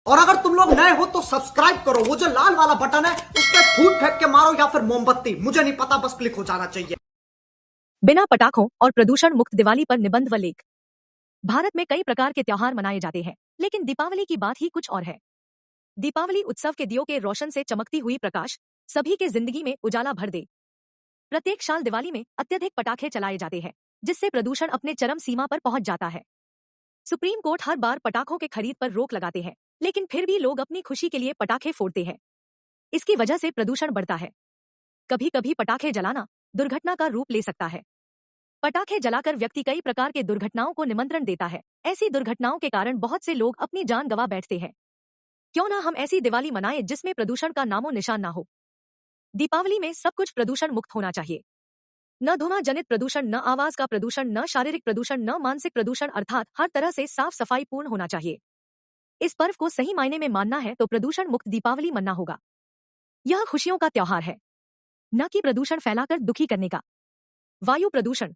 और अगर तुम लोग नए हो तो सब्सक्राइब करो, वो जो लाल वाला बटन है उस पर फूट फेंक के मारो या फिर मोमबत्ती, मुझे नहीं पता, बस क्लिक हो जाना चाहिए। बिना पटाखों और प्रदूषण मुक्त दिवाली पर निबंध व लेख। भारत में कई प्रकार के त्योहार मनाए जाते हैं, लेकिन दीपावली की बात ही कुछ और है। दीपावली उत्सव के दियों के रोशन से चमकती हुई प्रकाश सभी के जिंदगी में उजाला भर दे। प्रत्येक साल दिवाली में अत्यधिक पटाखे चलाए जाते हैं, जिससे प्रदूषण अपने चरम सीमा पर पहुंच जाता है। सुप्रीम कोर्ट हर बार पटाखों के खरीद पर रोक लगाते हैं, लेकिन फिर भी लोग अपनी खुशी के लिए पटाखे फोड़ते हैं। इसकी वजह से प्रदूषण बढ़ता है। कभी कभी पटाखे जलाना दुर्घटना का रूप ले सकता है। पटाखे जलाकर व्यक्ति कई प्रकार के दुर्घटनाओं को निमंत्रण देता है। ऐसी दुर्घटनाओं के कारण बहुत से लोग अपनी जान गंवा बैठते हैं। क्यों ना हम ऐसी दिवाली मनाएं जिसमें प्रदूषण का नामो निशान ना हो। दीपावली में सब कुछ प्रदूषण मुक्त होना चाहिए। न धुआं जनित प्रदूषण, न आवाज का प्रदूषण, न शारीरिक प्रदूषण, न मानसिक प्रदूषण, अर्थात हर तरह से साफ सफाई पूर्ण होना चाहिए। इस पर्व को सही मायने में मानना है तो प्रदूषण मुक्त दीपावली मनाना होगा। यह खुशियों का त्योहार है, न कि प्रदूषण फैलाकर दुखी करने का। वायु प्रदूषण।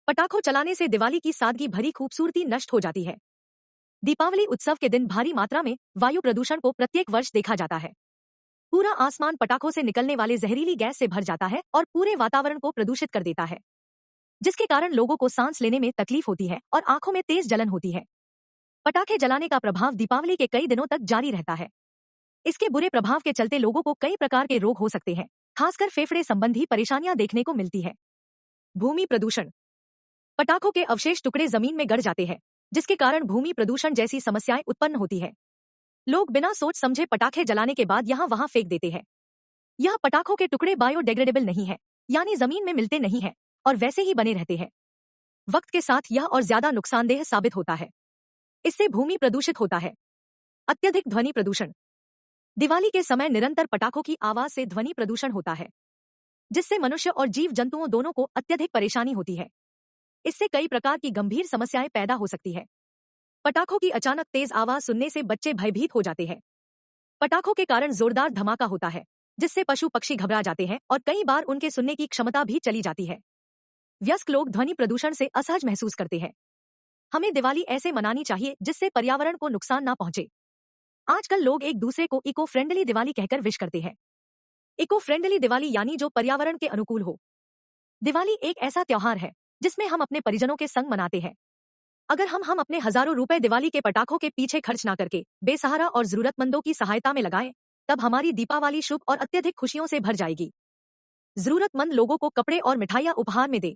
पटाखों चलाने से दिवाली की सादगी भरी खूबसूरती नष्ट हो जाती है। दीपावली उत्सव के दिन भारी मात्रा में वायु प्रदूषण को प्रत्येक वर्ष देखा जाता है। पूरा आसमान पटाखों से निकलने वाले जहरीली गैस से भर जाता है और पूरे वातावरण को प्रदूषित कर देता है, जिसके कारण लोगों को सांस लेने में तकलीफ होती है और आंखों में तेज जलन होती है। पटाखे जलाने का प्रभाव दीपावली के कई दिनों तक जारी रहता है। इसके बुरे प्रभाव के चलते लोगों को कई प्रकार के रोग हो सकते हैं, खासकर फेफड़े संबंधी परेशानियां देखने को मिलती है। भूमि प्रदूषण। पटाखों के अवशेष टुकड़े जमीन में गड़ जाते हैं, जिसके कारण भूमि प्रदूषण जैसी समस्याएं उत्पन्न होती है। लोग बिना सोच समझे पटाखे जलाने के बाद यहाँ वहां फेंक देते हैं। यह पटाखों के टुकड़े बायोडिग्रेडेबल नहीं है, यानी जमीन में मिलते नहीं है और वैसे ही बने रहते हैं। वक्त के साथ यह और ज्यादा नुकसानदेह साबित होता है। इससे भूमि प्रदूषित होता है। अत्यधिक ध्वनि प्रदूषण। दिवाली के समय निरंतर पटाखों की आवाज से ध्वनि प्रदूषण होता है, जिससे मनुष्य और जीव जंतुओं दोनों को अत्यधिक परेशानी होती है। इससे कई प्रकार की गंभीर समस्याएं पैदा हो सकती है। पटाखों की अचानक तेज आवाज सुनने से बच्चे भयभीत हो जाते हैं। पटाखों के कारण जोरदार धमाका होता है, जिससे पशु पक्षी घबरा जाते हैं और कई बार उनके सुनने की क्षमता भी चली जाती है। वयस्क लोग ध्वनि प्रदूषण से असहज महसूस करते हैं। हमें दिवाली ऐसे मनानी चाहिए जिससे पर्यावरण को नुकसान ना पहुंचे। आजकल लोग एक दूसरे को इको फ्रेंडली दिवाली कहकर विश करते हैं। इको फ्रेंडली दिवाली यानी जो पर्यावरण के अनुकूल हो। दिवाली एक ऐसा त्योहार है जिसमें हम अपने परिजनों के संग मनाते हैं। अगर हम अपने हजारों रुपए दिवाली के पटाखों के पीछे खर्च ना करके बेसहारा और जरूरतमंदों की सहायता में लगाएं, तब हमारी दीपावली शुभ और अत्यधिक खुशियों से भर जाएगी। जरूरतमंद लोगों को कपड़े और मिठाइयां उपहार में दे।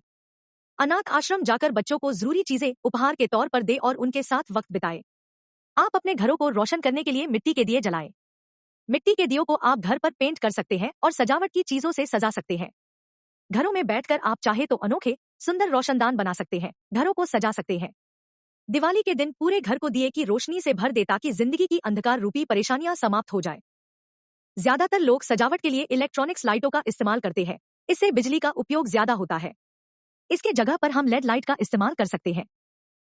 अनाथ आश्रम जाकर बच्चों को जरूरी चीजें उपहार के तौर पर दे और उनके साथ वक्त बिताए। आप अपने घरों को रोशन करने के लिए मिट्टी के दिए जलाएं। मिट्टी के दियों को आप घर पर पेंट कर सकते हैं और सजावट की चीजों से सजा सकते हैं। घरों में बैठकर आप चाहे तो अनोखे सुंदर रोशनदान बना सकते हैं, घरों को सजा सकते हैं। दिवाली के दिन पूरे घर को दिए की रोशनी से भर दे ताकि जिंदगी की अंधकार रूपी परेशानियां समाप्त हो जाए। ज्यादातर लोग सजावट के लिए इलेक्ट्रॉनिक्स लाइटों का इस्तेमाल करते हैं। इससे बिजली का उपयोग ज्यादा होता है। इसके जगह पर हम लेड लाइट का इस्तेमाल कर सकते हैं।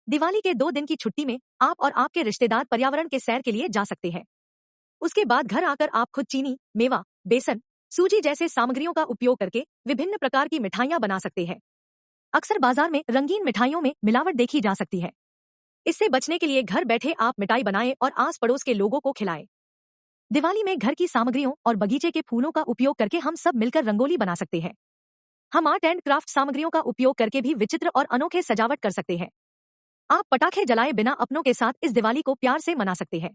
दिवाली के 2 दिन की छुट्टी में आप और आपके रिश्तेदार पर्यावरण के सैर के लिए जा सकते हैं। उसके बाद घर आकर आप खुद चीनी, मेवा, बेसन, सूजी जैसे सामग्रियों का उपयोग करके विभिन्न प्रकार की मिठाइयां बना सकते हैं। अक्सर बाजार में रंगीन मिठाइयों में मिलावट देखी जा सकती है। इससे बचने के लिए घर बैठे आप मिठाई बनाएं और आस पड़ोस के लोगों को खिलाएं। दिवाली में घर की सामग्रियों और बगीचे के फूलों का उपयोग करके हम सब मिलकर रंगोली बना सकते हैं। हम आर्ट एंड क्राफ्ट सामग्रियों का उपयोग करके भी विचित्र और अनोखे सजावट कर सकते हैं। आप पटाखे जलाए बिना अपनों के साथ इस दिवाली को प्यार से मना सकते हैं।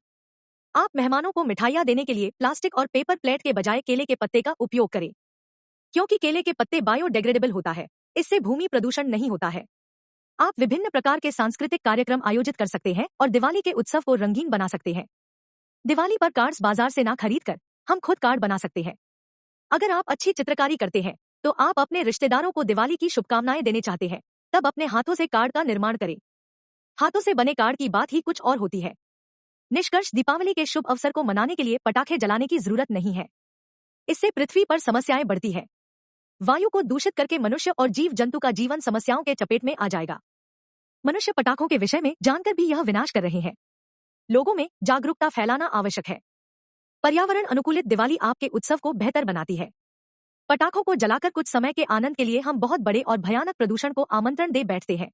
आप मेहमानों को मिठाइयां देने के लिए प्लास्टिक और पेपर प्लेट के बजाय केले के पत्ते का उपयोग करें, क्योंकि केले के पत्ते बायोडिग्रेडेबल होता है। इससे भूमि प्रदूषण नहीं होता है। आप विभिन्न प्रकार के सांस्कृतिक कार्यक्रम आयोजित कर सकते हैं और दिवाली के उत्सव को रंगीन बना सकते हैं। दिवाली पर कार्ड्स बाजार से ना खरीद कर हम खुद कार्ड बना सकते हैं। अगर आप अच्छी चित्रकारी करते हैं तो आप अपने रिश्तेदारों को दिवाली की शुभकामनाएं देने चाहते हैं, तब अपने हाथों से कार्ड का निर्माण करें। हाथों से बने कार्ड की बात ही कुछ और होती है। निष्कर्ष, दीपावली के शुभ अवसर को मनाने के लिए पटाखे जलाने की जरूरत नहीं है। इससे पृथ्वी पर समस्याएं बढ़ती है। वायु को दूषित करके मनुष्य और जीव जंतु का जीवन समस्याओं के चपेट में आ जाएगा। मनुष्य पटाखों के विषय में जानकर भी यह विनाश कर रहे हैं। लोगों में जागरूकता फैलाना आवश्यक है। पर्यावरण अनुकूलित दिवाली आपके उत्सव को बेहतर बनाती है। पटाखों को जलाकर कुछ समय के आनंद के लिए हम बहुत बड़े और भयानक प्रदूषण को आमंत्रण दे बैठते हैं।